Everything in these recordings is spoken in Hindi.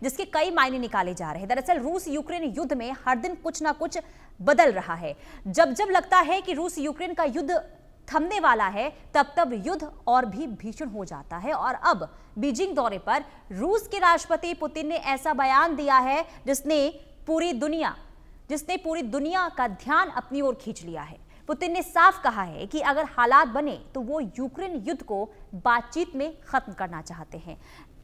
जिसके कई मायने निकाले जा रहे हैं। दरअसल रूस यूक्रेन युद्ध में हर दिन कुछ ना कुछ बदल रहा है। जब जब लगता है कि रूस यूक्रेन का युद्ध थमने वाला है, तब तब युद्ध और भी भीषण हो जाता है। और अब बीजिंग दौरे पर रूस के राष्ट्रपति पुतिन ने ऐसा बयान दिया है जिसने पूरी दुनिया का ध्यान अपनी ओर खींच लिया है। पुतिन ने साफ कहा है कि अगर हालात बने तो वो यूक्रेन युद्ध को बातचीत में खत्म करना चाहते हैं।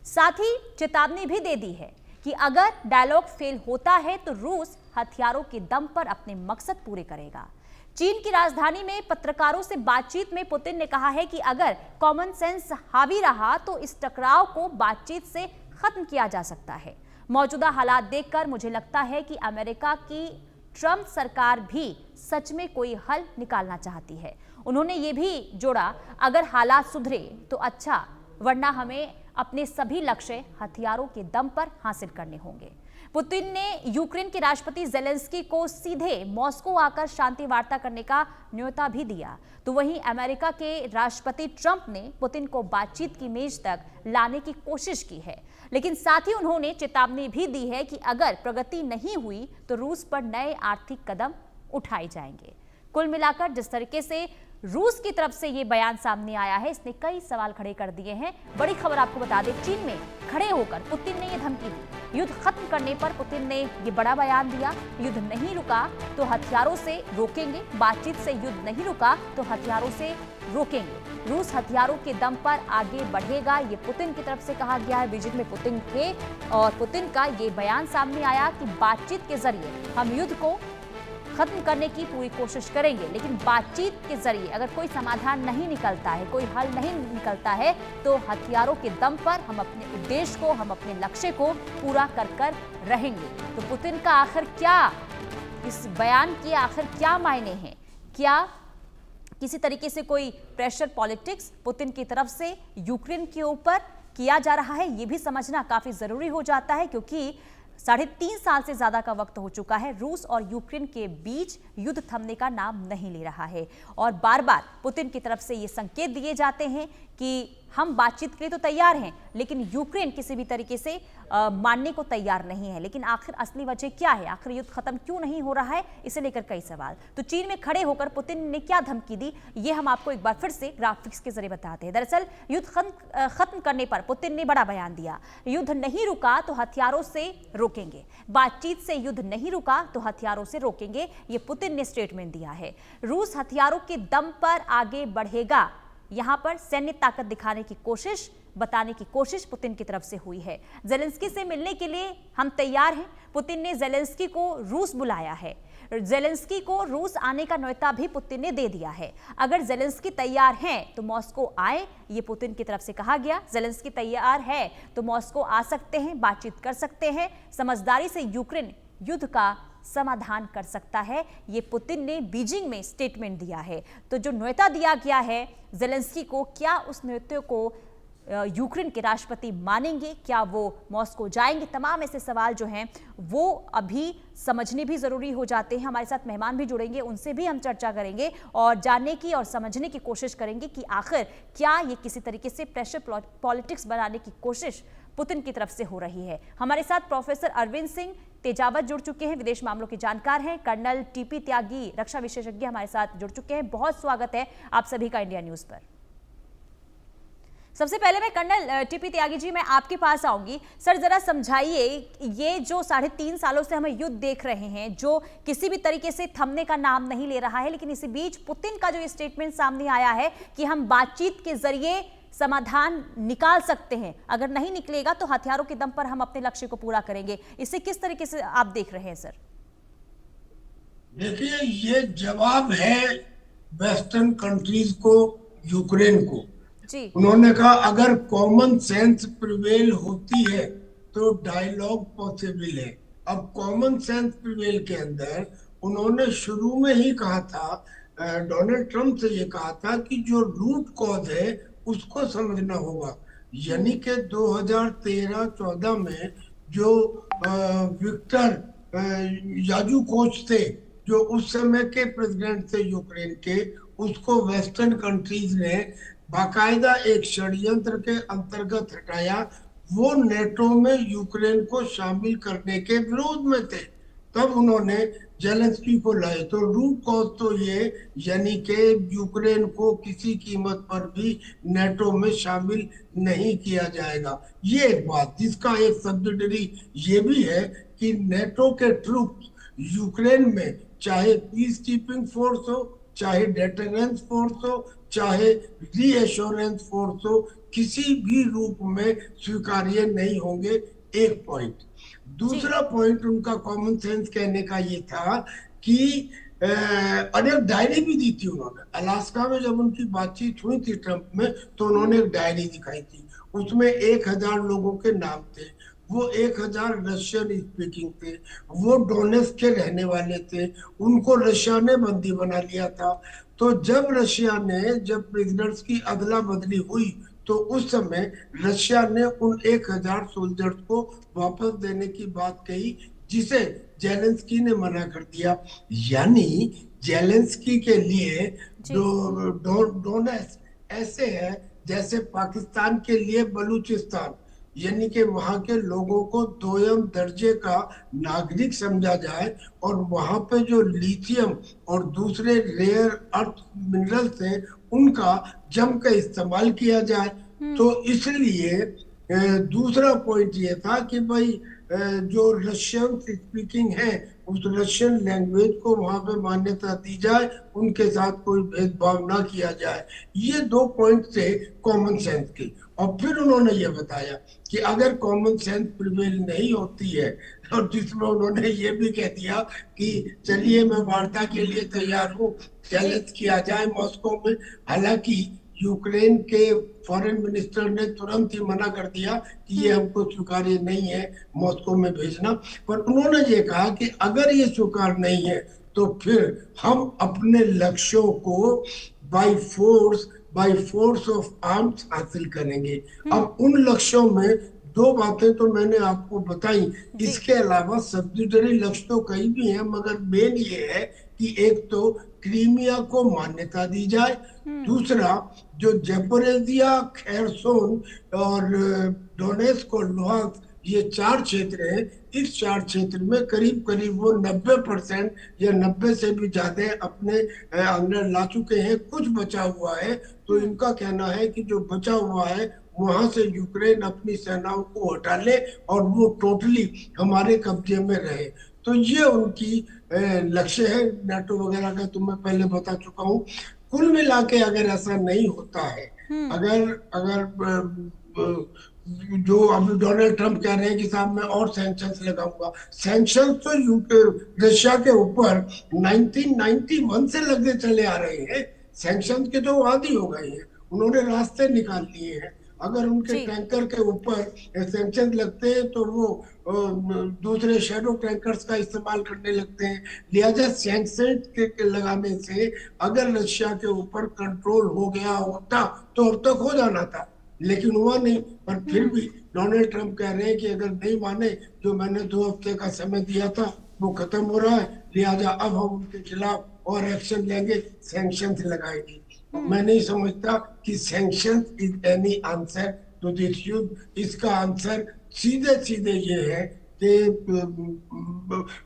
साथ ही चेतावनी भी दे दी है कि अगर डायलॉग फेल होता है तो रूस हथियारों के दम पर अपने मकसद पूरे करेगा। चीन की राजधानी में पत्रकारों से बातचीत में पुतिन ने कहा है कि अगर कॉमन सेंस हावी रहा तो इस टकराव को बातचीत से खत्म किया जा सकता है। मौजूदा हालात देखकर मुझे लगता है कि अमेरिका की ट्रंप सरकार भी सच में कोई हल निकालना चाहती है। उन्होंने ये भी जोड़ा, अगर हालात सुधरे तो अच्छा, वरना हमें अपने सभी लक्ष्य हथियारों के दम पर हासिल करने होंगे। पुतिन ने यूक्रेन के राष्ट्रपति जेलेंस्की को सीधे मॉस्को आकर शांति वार्ता करने का न्योता भी दिया। तो वहीं अमेरिका के राष्ट्रपति ट्रंप ने पुतिन को बातचीत की मेज तक लाने की कोशिश की है, लेकिन साथ ही उन्होंने चेतावनी भी दी है कि अगर प्रगति नहीं हुई तो रूस पर नए आर्थिक कदम उठाए जाएंगे। कुल मिलाकर जिस तरीके से रूस की तरफ से ये बयान सामने आया है, इसने कई सवाल खड़े कर दिए हैं। बड़ी खबर आपको बता दें, चीन में खड़े होकर पुतिन ने ये धमकी दी। युद्ध खत्म करने पर पुतिन ने ये बड़ा बयान दिया, युद्ध नहीं रुका तो हथियारों से रोकेंगे, बातचीत से युद्ध नहीं रुका तो हथियारों से रोकेंगे। रूस हथियारों के दम पर आगे बढ़ेगा, ये पुतिन की तरफ से कहा गया है। बीजिंग में पुतिन थे और पुतिन का ये बयान सामने आया कि बातचीत के जरिए हम युद्ध को खत्म करने की पूरी कोशिश करेंगे, लेकिन बातचीत के जरिए अगर कोई समाधान नहीं निकलता है, कोई हल नहीं निकलता है, तो हथियारों के दम पर हम अपने उद्देश्य को, हम अपने लक्ष्य को पूरा कर रहेंगे। तो पुतिन का आखिर क्या, इस बयान के आखिर क्या मायने हैं? क्या किसी तरीके से कोई प्रेशर पॉलिटिक्स पुतिन की तरफ से यूक्रेन के ऊपर किया जा रहा है? ये भी समझना काफी जरूरी हो जाता है, क्योंकि 3.5 साल से ज्यादा का वक्त हो चुका है। रूस और यूक्रेन के बीच युद्ध थमने का नाम नहीं ले रहा है और बार बार पुतिन की तरफ से ये संकेत दिए जाते हैं कि हम बातचीत के लिए तो तैयार हैं, लेकिन यूक्रेन किसी भी तरीके से मानने को तैयार नहीं है। लेकिन आखिर असली वजह क्या है? आखिर युद्ध खत्म क्यों नहीं हो रहा है? इसे लेकर कई सवाल। तो चीन में खड़े होकर पुतिन ने क्या धमकी दी, ये हम आपको एक बार फिर से ग्राफिक्स के जरिए बताते हैं। दरअसल युद्ध खत्म करने पर पुतिन ने बड़ा बयान दिया, युद्ध नहीं रुका तो हथियारों से रोकेंगे, बातचीत से युद्ध नहीं रुका तो हथियारों से रोकेंगे, ये पुतिन ने स्टेटमेंट दिया है। रूस हथियारों के दम पर आगे बढ़ेगा, यहां पर सैन्य ताकत दिखाने की कोशिश, बताने की कोशिश पुतिन की तरफ से हुई है। जेलेंस्की से मिलने के लिए हम तैयार हैं। पुतिन ने जेलेंस्की को रूस बुलाया है। जेलेंस्की को रूस आने का न्योता भी पुतिन ने दे दिया है। अगर जेलेंस्की तैयार हैं तो मॉस्को आए, ये पुतिन की तरफ से कहा गया। जेलेंस्की तैयार है तो मॉस्को आ सकते हैं, बातचीत कर सकते हैं, समझदारी से यूक्रेन युद्ध का समाधान कर सकता है, ये पुतिन ने बीजिंग में स्टेटमेंट दिया है। तो जो न्योता दिया गया है जेलेंस्की को, क्या उस न्योते को यूक्रेन के राष्ट्रपति मानेंगे? क्या वो मॉस्को जाएंगे? तमाम ऐसे सवाल जो हैं वो अभी समझने भी जरूरी हो जाते हैं। हमारे साथ मेहमान भी जुड़ेंगे, उनसे भी हम चर्चा करेंगे और जानने की और समझने की कोशिश करेंगे कि आखिर क्या ये किसी तरीके से प्रेशर पॉलिटिक्स बनाने की कोशिश पुतिन की तरफ से हो रही है। हमारे साथ प्रोफेसर अरविंद सिंह तेजावत जुड़ चुके हैं, विदेश मामलों के जानकार हैं। कर्नल टीपी त्यागी, रक्षा विशेषज्ञ हमारे साथ जुड़ चुके हैं। बहुत स्वागत है आप सभी का इंडिया न्यूज पर। सबसे पहले मैं कर्नल टीपी त्यागी जी, मैं आपके पास आऊंगी। सर जरा समझाइए, ये जो 3.5 सालों से हमें युद्ध देख रहे हैं, जो किसी भी तरीके से थमने का नाम नहीं ले रहा है, लेकिन इसी बीच पुतिन का जो स्टेटमेंट सामने आया है कि हम बातचीत के जरिए समाधान निकाल सकते हैं, अगर नहीं निकलेगा तो हथियारों के दम पर हम अपने लक्ष्य को पूरा करेंगे, इसे किस तरीके से आप देख रहे हैं? सर देखिए, ये जवाब है वेस्टर्न कंट्रीज को, यूक्रेन को। जी। उन्होंने कहा अगर कॉमन सेंस प्रिवेल होती है तो डायलॉग पॉसिबल है। अब कॉमन सेंस प्रिवेल के अंदर उन्होंने शुरू में ही कहा था, डोनाल्ड ट्रंप से ये कहा था कि जो रूट कॉज है उसको समझना होगा। यानी कि 2013-14 में जो विक्टर यानुकोविच थे, जो उस समय के प्रेसिडेंट थे यूक्रेन के, उसको वेस्टर्न कंट्रीज ने बाकायदा एक षड्यंत्र के अंतर्गत हटाया। वो नेटो में यूक्रेन को शामिल करने के विरोध में थे। तब उन्होंने जेलेंस्की को लाए। तो रूट कॉज तो ये, यानी कि यूक्रेन को किसी कीमत पर भी नेटो में शामिल नहीं किया जाएगा। ये एक बात, जिसका एक सब्सिडरी ये भी है कि नेटो के ट्रूप यूक्रेन में, चाहे पीस कीपिंग फोर्स हो, चाहे डेटरेंस फोर्स हो, चाहे रीएश्योरेंस फोर्स हो, किसी भी रूप में स्वीकार्य नहीं होंगे। एक पॉइंट। दूसरा पॉइंट उनका कॉमन सेंस कहने का ये था कि और एक डायरी भी दी थी उन्होंने। अलास्का में जब उनकी बातचीत हुई थी ट्रंप में, तो उन्होंने एक डायरी दिखाई थी। उसमें 1000 लोगों के नाम थे। वो 1000 रशियन स्पीकिंग थे। वो डोनेट्स्क के रहने वाले थे। उनको रशिया ने बंदी बना लिया था। तो जब प्रेसिडेंट्स की अदला बदली हुई, तो उस समय रशिया ने उन 1000 सोल्जर्स को वापस देने की बात कही, जिसे जेलेंस्की ने मना कर दिया। यानी जेलेंस्की के लिए डोनेट्स्क ऐसे है जैसे पाकिस्तान के लिए बलूचिस्तान, यानी कि वहां के लोगों को दोयम दर्जे का नागरिक समझा जाए, और वहां पे जो लिथियम और दूसरे रेयर अर्थ मिनरल्स हैं उनका जम कर इस्तेमाल किया जाए। तो इसलिए दूसरा पॉइंट ये था कि भाई जो रशियन स्पीकिंग है, उस रशियन लैंग्वेज को वहां पे मान्यता दी जाए, उनके साथ कोई भेदभाव ना किया जाए। ये 2 पॉइंट थे कॉमन सेंस के। और फिर उन्होंने ये बताया कि अगर कॉमन सेंस प्रिवेल नहीं होती है, और जिसमें उन्होंने ये भी कह दिया कि चलिए मैं वार्ता के लिए तैयार हूँ, चैलेंज किया जाए मॉस्को में। हालांकि यूक्रेन के फॉरेन मिनिस्टर ने तुरंत ही मना कर दिया कि ये हमको स्वीकार्य नहीं है मॉस्को में भेजना। पर उन्होंने ये कहा कि अगर ये स्वीकार नहीं है, तो फिर हम अपने लक्ष्यों को बाय फोर्स ऑफ आर्म्स हासिल करेंगे। अब उन लक्ष्यों में 2 बातें तो मैंने आपको बताई। इसके अलावा सब्सिडरी लक्ष्य तो कई भी हैं, मगर मेन ये है कि एक तो क्रीमिया को मान्यता दी जाए, दूसरा जो ज़पोरिज़िया, खेरसोन और डोनेट्स्क और लुहांस्क, ये 4 क्षेत्र हैं। इस 4 क्षेत्र में करीब करीब वो 90% या 90 से भी ज्यादा अपने अंदर ला चुके हैं। कुछ बचा हुआ है, तो इनका कहना है कि जो बचा हुआ है वहां से यूक्रेन अपनी सेनाओं को हटा ले और वो टोटली हमारे कब्जे में रहे। तो ये उनकी लक्ष्य है। नाटो वगैरह का तो मैं पहले बता चुका हूँ। कुल मिला के अगर ऐसा नहीं होता है, अगर जो अभी डोनाल्ड ट्रंप कह रहे हैं कि साहब मैं और सैंक्शंस लगाऊंगा, सैंक्शंस तो रशिया के ऊपर 1991 से लगे चले आ रहे हैं। सैंक्शंस के तो आदी हो गए हैं, उन्होंने रास्ते निकाल लिए हैं। अगर उनके टैंकर के ऊपर सैंक्शन लगते हैं तो वो दूसरे शैडो टैंकर्स का इस्तेमाल करने लगते हैं। लिहाजा सैंक्शन के लगाने से अगर रशिया के ऊपर कंट्रोल हो गया होता तो अब तक हो जाना था, लेकिन हुआ नहीं। पर फिर भी डोनाल्ड ट्रंप कह रहे हैं कि अगर नहीं माने, जो मैंने 2 हफ्ते का समय दिया था वो खत्म हो रहा है, लिहाजा अब हम उनके खिलाफ और एक्शन लेंगे, सैंक्शन लगाएंगे। मैं नहीं समझता कि sanction is any answer to this युद्ध। इसका आंसर सीधे सीधे ये है कि,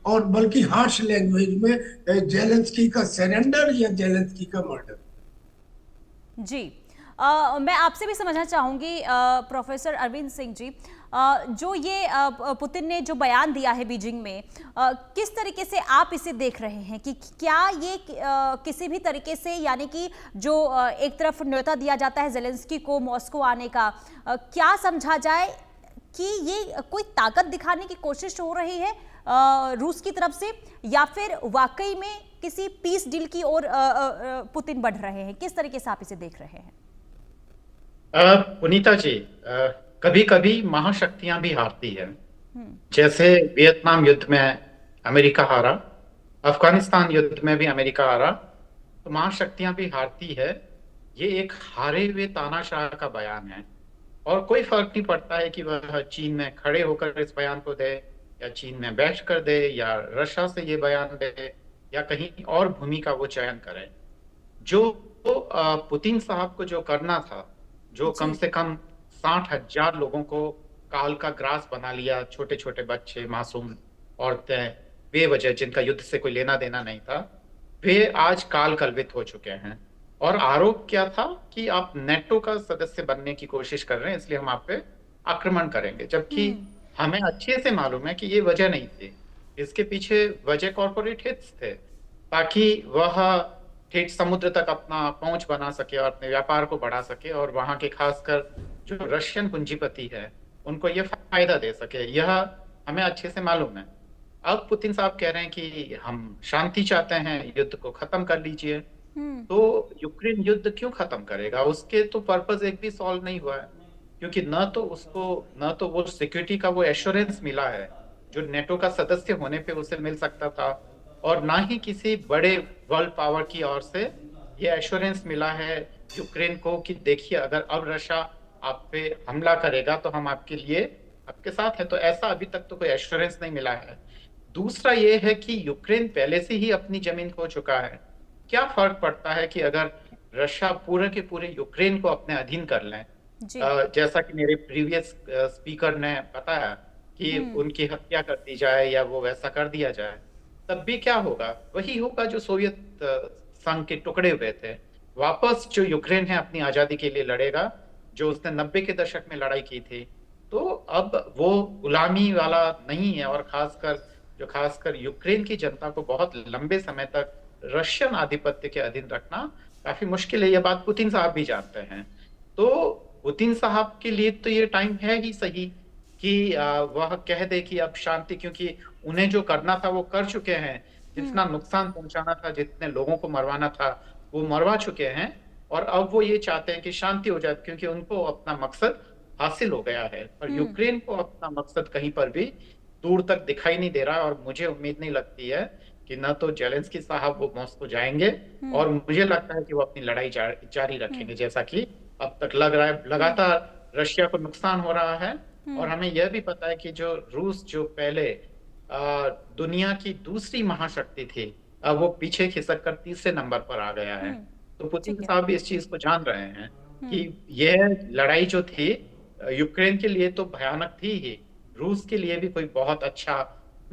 और बल्कि हार्श लैंग्वेज में, जेलेंस्की का सरेंडर या जेलेंस्की का मर्डर। जी मैं आपसे भी समझना चाहूंगी प्रोफेसर अरविंद सिंह जी, जो ये पुतिन ने जो बयान दिया है बीजिंग में, किस तरीके से आप इसे देख रहे हैं कि क्या ये किसी भी तरीके से, यानी कि जो एक तरफ न्योता दिया जाता है जेलेंस्की को मॉस्को आने का, क्या समझा जाए कि ये कोई ताकत दिखाने की कोशिश हो रही है रूस की तरफ से, या फिर वाकई में किसी पीस डील की ओर पुतिन बढ़ रहे हैं? किस तरीके से आप इसे देख रहे हैं? पुनीता जी, कभी कभी महाशक्तियां भी हारती है। जैसे वियतनाम युद्ध में अमेरिका हारा, अफगानिस्तान युद्ध में भी अमेरिका हारा, तो महाशक्तियां भी हारती है। ये एक हारे हुए तानाशाह का बयान है, और कोई फर्क नहीं पड़ता है कि वह चीन में खड़े होकर इस बयान को दे, या चीन में बैठ कर दे, या रशिया से ये बयान दे, या कहीं और भूमि का वो चयन करे। जो पुतिन साहब को जो करना था, जो कम से कम 60,000 लोगों को काल का ग्रास बना लिया, छोटे छोटे बच्चे, मासूम औरतें, बेवजह जिनका युद्ध से कोई लेना देना नहीं था, वे आज काल कल्पित हो चुके हैं। और आरोप क्या था कि आप नेटो का सदस्य बनने की कोशिश कर रहे हैं, इसलिए हम आप पे आक्रमण करेंगे, जबकि हमें अच्छे से मालूम है कि ये वजह नहीं थी। इसके पीछे वजह कॉर्पोरेट हिट्स थे, ताकि वह ठेठ समुद्र तक अपना पहुंच बना सके और अपने व्यापार को बढ़ा सके, और वहां के खासकर जो रशियन पूंजीपति है उनको ये फायदा दे सके। यह हमें अच्छे से मालूम है। अब पुतिन साहब कह रहे हैं कि हम शांति चाहते हैं, युद्ध को खत्म कर लीजिए। तो यूक्रेन युद्ध क्यों खत्म करेगा? उसके तो पर्पस एक भी सॉल्व नहीं हुआ है, क्योंकि न तो वो सिक्योरिटी का वो एश्योरेंस मिला है जो नेटो का सदस्य होने पे उसे मिल सकता था, और ना ही किसी बड़े वर्ल्ड पावर की ओर से ये एश्योरेंस मिला है यूक्रेन को कि देखिए, अगर अब रशिया आप पे हमला करेगा तो हम आपके लिए आपके साथ है। तो ऐसा अभी तक तो कोई एश्योरेंस नहीं मिला है। दूसरा ये है कि यूक्रेन पहले से ही अपनी जमीन खो चुका है। क्या फर्क पड़ता है कि अगर रशिया पूरे के पूरे यूक्रेन को अपने अधीन कर लें, जैसा कि मेरे प्रीवियस स्पीकर ने बताया कि उनकी हत्या कर दी जाए या वो वैसा कर दिया जाए, तब भी क्या होगा? वही होगा जो सोवियत संघ के टुकड़े हुए थे। वापस जो यूक्रेन है अपनी आजादी के लिए लड़ेगा, जो उसने 90 के दशक में लड़ाई की थी। तो अब वो गुलामी वाला नहीं है, और खासकर यूक्रेन की जनता को बहुत लंबे समय तक रशियन आधिपत्य के अधीन रखना काफी मुश्किल है। यह बात पुतिन साहब भी जानते हैं। तो पुतिन साहब के लिए तो ये टाइम है ही सही कि वह कह दे कि अब शांति, क्योंकि उन्हें जो करना था वो कर चुके हैं। जितना नुकसान पहुंचाना था, जितने लोगों को मरवाना था, वो मरवा चुके हैं। और अब वो ये चाहते हैं कि शांति हो जाए, क्योंकि उनको अपना मकसद हासिल हो गया है। और यूक्रेन को अपना मकसद कहीं पर भी दूर तक दिखाई नहीं दे रहा है। और मुझे उम्मीद नहीं लगती है कि न तो जेलेंस्की साहब वो मॉस्को जाएंगे, और मुझे लगता है कि वो अपनी लड़ाई जारी रखेंगे, जैसा कि अब तक लग रहा है। लगातार रशिया को नुकसान हो रहा है, और हमें यह भी पता है कि जो रूस जो पहले दुनिया की दूसरी महाशक्ति थी, अब वो पीछे खिसक कर तीसरे नंबर पर आ गया है। तो पुतिन साहब भी इस चीज को जान रहे हैं कि यह लड़ाई जो थी यूक्रेन के लिए तो भयानक थी ही, रूस के लिए भी कोई बहुत अच्छा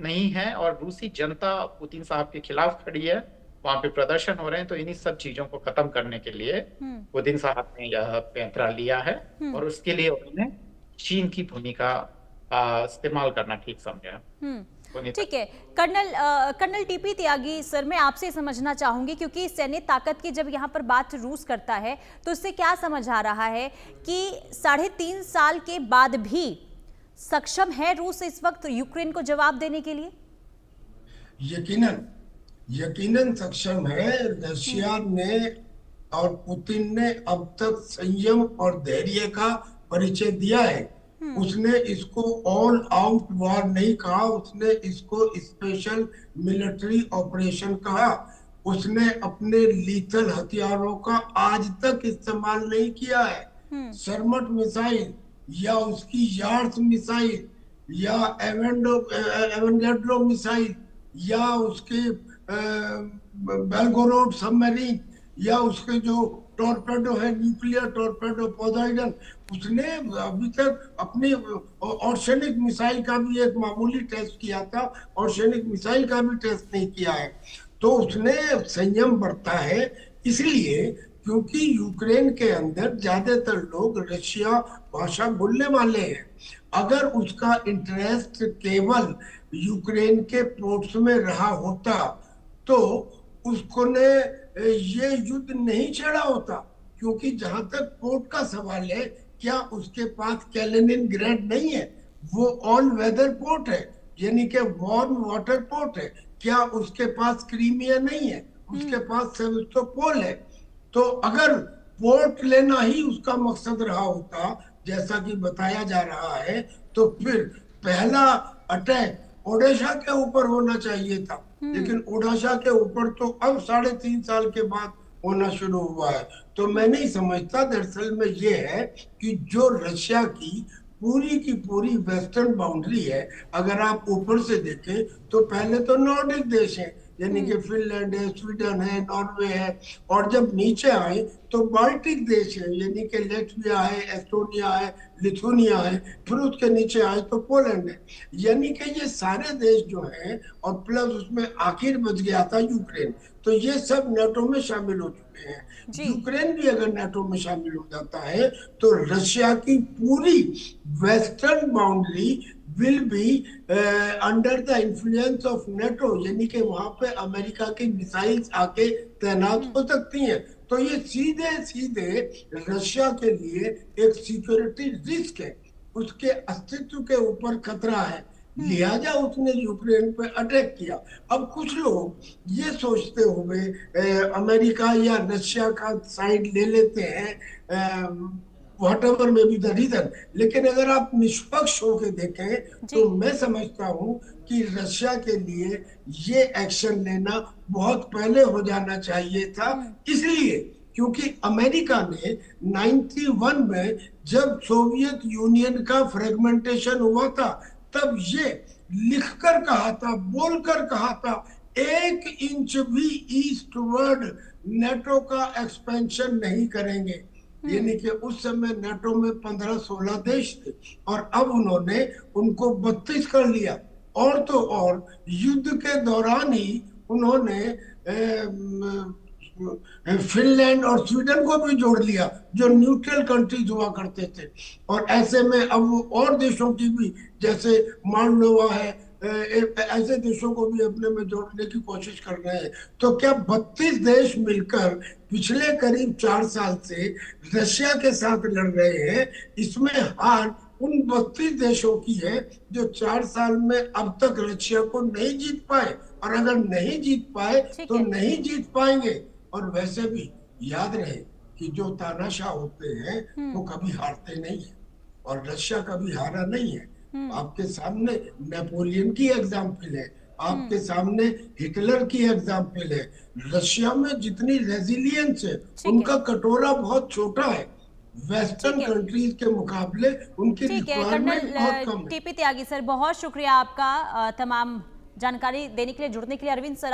नहीं है। और रूसी जनता पुतिन साहब के खिलाफ खड़ी है, वहां पे प्रदर्शन हो रहे हैं। तो इन्हीं सब चीजों को खत्म करने के लिए पुतिन साहब ने यह पैंतरा लिया है, और उसके लिए उन्होंने चीन की भूमिका इस्तेमाल करना ठीक समझा। ठीक है, कर्नल टीपी त्यागी सर, मैं आपसे समझना चाहूंगी, क्योंकि सैन्य ताकत की जब यहाँ पर बात रूस करता है तो इससे क्या समझ आ रहा है कि 3.5 साल के बाद भी सक्षम है रूस इस वक्त यूक्रेन को जवाब देने के लिए? यकीनन सक्षम है। रशिया ने और पुतिन ने अब तक संयम और धैर्य का परिचय दिया है। उसने इसको ऑल आउट वॉर नहीं कहा, उसने इसको स्पेशल मिलिट्री ऑपरेशन कहा। उसने अपने लीथल हथियारों का आज तक इस्तेमाल नहीं किया है। शर्मट मिसाइल या उसकी यार्स मिसाइल या एवेंगेड्रो मिसाइल या उसके बेलगोरोड सबमरीन या उसके जो टॉर्पेडो है, न्यूक्लियर टॉर्पेडो पोजाइडन, उसने अभी तक अपनी ऑर्शेनिक मिसाइल का भी एक मामूली टेस्ट किया था, ऑर्शेनिक मिसाइल का भी टेस्ट नहीं किया है। तो उसने संयम बरता है, इसलिए क्योंकि यूक्रेन के अंदर ज्यादातर लोग रशिया भाषा बोलने वाले हैं। अगर उसका इंटरेस्ट केवल यूक्रेन के पोर्ट्स में रहा होता तो उसको ने ये युद्ध नहीं छेड़ा होता, क्योंकि जहां तक पोर्ट का सवाल है, क्या उसके पास कैलिनिनग्राड नहीं है? वो ऑल वेदर पोर्ट है, यानी कि वार्म वाटर पोर्ट है। क्या उसके पास क्रीमिया नहीं है? उसके पास सेवास्तोपोल है। तो अगर पोर्ट लेना ही उसका मकसद रहा होता, जैसा कि बताया जा रहा है, तो फिर पहला अटैक ओडेशा के ऊपर होना चाहिए था। लेकिन ओडेशा के ऊपर तो अब 3.5 साल के बाद होना शुरू हुआ है। तो मैं नहीं समझता, दरअसल में ये है कि जो रशिया की पूरी वेस्टर्न बाउंड्री है, अगर आप ऊपर से देखें तो पहले तो नॉर्डिक देश हैं, यानी कि फिनलैंड है, स्वीडन है, नॉर्वे है, और जब नीचे आए तो बाल्टिक देश है, यानी कि लेटविया है, एस्टोनिया है, लिथुनिया है, फिर उसके नीचे आए तो पोलैंड है। यानी कि ये सारे देश जो हैं, और प्लस उसमें आखिर बच गया था यूक्रेन, तो ये सब नाटो में शामिल हो चुके हैं। यूक्रेन भी अगर नाटो में शामिल हो जाता है तो रशिया की पूरी western boundary will be under the influence of NATO, यानी कि वहां पे अमेरिका की मिसाइल्स आके तैनात हो सकती हैं। तो ये सीधे सीधे रशिया के लिए एक सिक्योरिटी रिस्क है, उसके अस्तित्व के ऊपर खतरा है, लिहाजा उसने यूक्रेन पे अटैक किया। अब कुछ लोग ये सोचते हुए अमेरिका या रशिया का साइड ले लेते हैं, व्हाटएवर में बी द रीजन, लेकिन अगर आप निष्पक्ष होकर देखें तो मैं समझता हूं कि रशिया के लिए ये एक्शन लेना बहुत पहले हो जाना चाहिए था, इसलिए क्योंकि अमेरिका ने 91 में जब सोवियत यूनियन का फ्रेगमेंटेशन हुआ था, तब ये लिखकर कहा था, बोलकर कहा था, 1 इंच भी ईस्टवर्ड नेटो का एक्सपेंशन नहीं करेंगे। यानी कि उस समय नाटो में 15-16 देश थे और अब उन्होंने उनको 32 कर लिया। और तो और युद्ध के दौरान ही उन्होंने फिनलैंड और स्वीडन को भी जोड़ लिया, जो न्यूट्रल कंट्रीज हुआ करते थे। और ऐसे में अब वो और देशों की भी, जैसे मोल्डोवा है, ऐसे देशों को भी अपने में जोड़ने की कोशिश कर रहे हैं। तो क्या 32 देश मिलकर पिछले करीब 4 साल से रशिया के साथ लड़ रहे हैं? इसमें हार उन 32 देशों की है जो 4 साल में अब तक रशिया को नहीं जीत पाए, और अगर नहीं जीत पाए तो नहीं जीत पाएंगे। और वैसे भी याद रहे कि जो तानाशाह होते हैं वो कभी हारते नहीं है, और रशिया कभी हारा नहीं है। आपके सामने नेपोलियन की एग्जाम्पल है, आपके सामने हिटलर की एग्जाम्पल है। रशिया में जितनी रेजिलियंस है, उनका कटोरा बहुत छोटा है, वेस्टर्न कंट्रीज के मुकाबले उनकी रिक्वायरमेंट बहुत कम है। टीपी त्यागी सर, बहुत शुक्रिया आपका तमाम जानकारी देने के लिए, जुड़ने के लिए। अरविंद सर